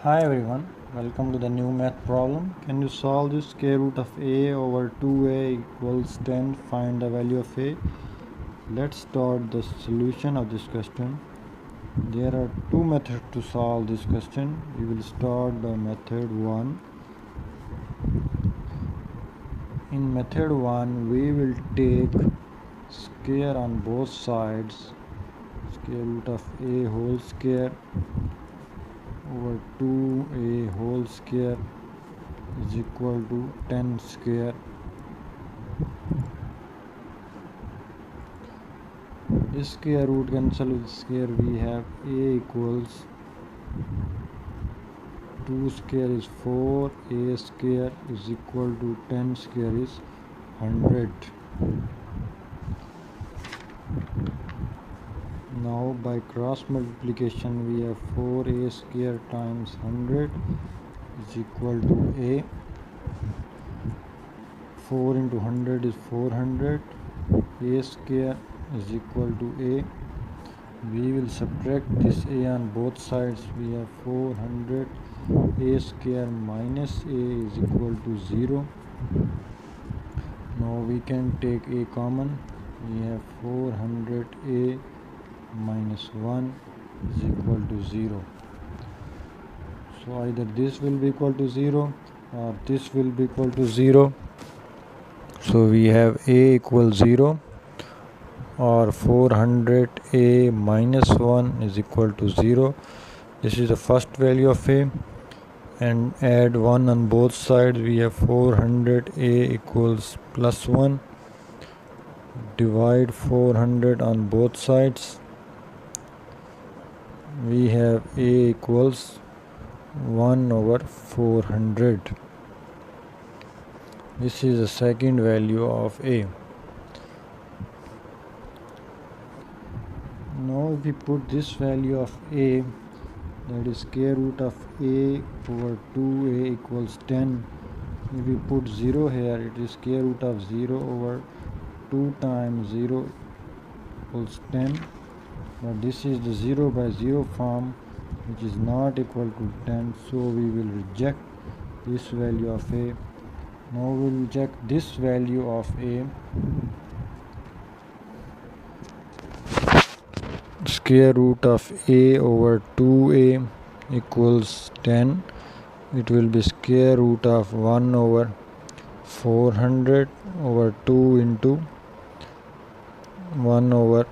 Hi everyone, welcome to the new math problem. Can you solve the square root of a over 2a equals 10? Find the value of a. Let's start the solution of this question. There are two methods to solve this question. We will start by method 1. In method 1, we will take square on both sides, square root of a whole square over 2a whole square is equal to 10 square. This square root cancel with square. We have a equals 2 square is 4, a square is equal to 10 square is 100. Now by cross multiplication we have 4a square times 100 is equal to a. 4 into 100 is 400. A square is equal to a. We will subtract this a on both sides. We have 400. A square minus a is equal to 0. Now we can take a common. We have 400a minus 1 is equal to 0. So either this will be equal to 0 or this will be equal to 0. So we have a equals 0 or 400a minus 1 is equal to 0. This is the first value of a, and add 1 on both sides. We have 400a equals plus 1. Divide 400 on both sides. We have a equals 1 over 400. This is the second value of a. Now if we put this value of a, that is square root of a over 2a equals 10. If we put 0 here, it is square root of 0 over 2 times 0 equals 10. But this is the 0 by 0 form, which is not equal to 10, so we will reject this value of a. Now we will check this value of a. Square root of a over 2a equals 10. It will be square root of 1 over 400 over 2 into 1 over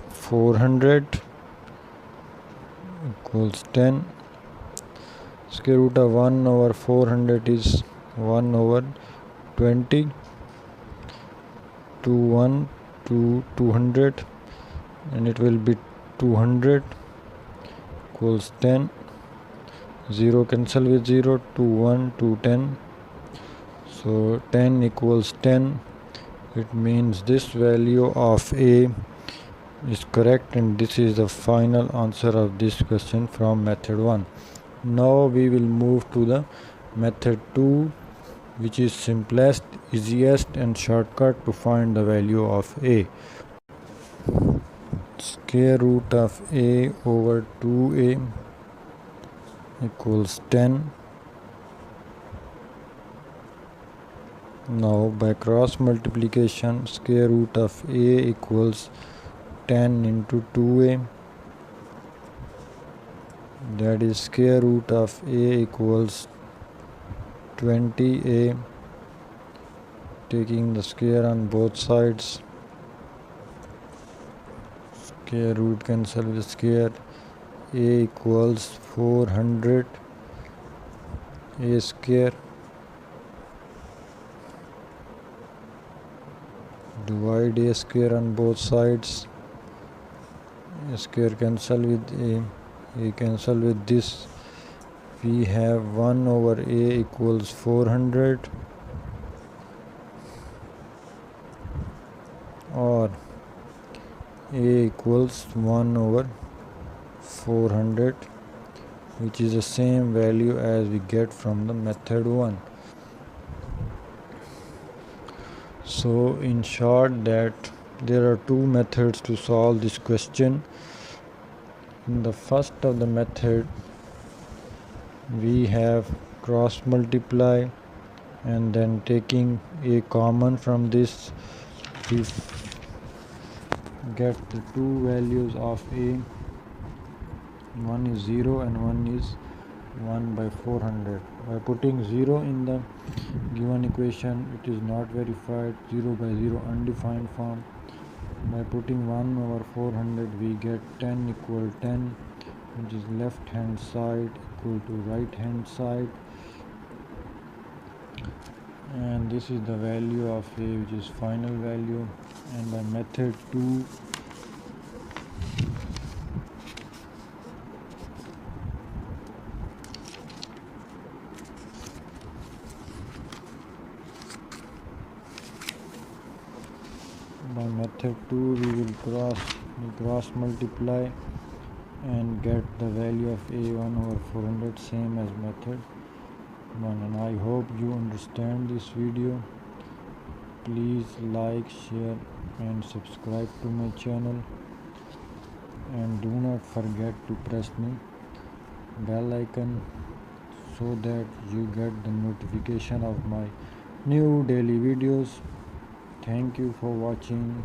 400 equals 10. Square root of 1 over 400 is 1 over 20. 1 to 200, and it will be 200 equals 10. 0 cancel with 0, 2 1 2 10. So 10 equals 10. It means this value of a is correct, and this is the final answer of this question from method 1. Now we will move to the method 2, which is simplest, easiest and shortcut to find the value of a. Square root of a over 2a equals 10. Now by cross multiplication, square root of a equals 10 into 2a, that is square root of a equals 20a. Taking the square on both sides, square root cancel with square. A equals 400 a square. Divide a square on both sides. A square cancel with a cancel with this. We have 1 over a equals 400, or a equals 1 over 400, which is the same value as we get from the method 1. So in short, that there are two methods to solve this question. In the first of the method, we have cross multiply, and then taking a common from this, we get the two values of a. One is 0 and one is 1 by 400. By putting 0 in the given equation, it is not verified, 0 by 0 undefined form. By putting 1 over 400, we get 10 equal 10, which is left hand side equal to right hand side, and this is the value of a, which is final value. And by method 2, we will cross multiply and get the value of a 1 over 400, same as method 1. And I hope you understand this video. Please like, share and subscribe to my channel, and do not forget to press the bell icon so that you get the notification of my new daily videos. Thank you for watching.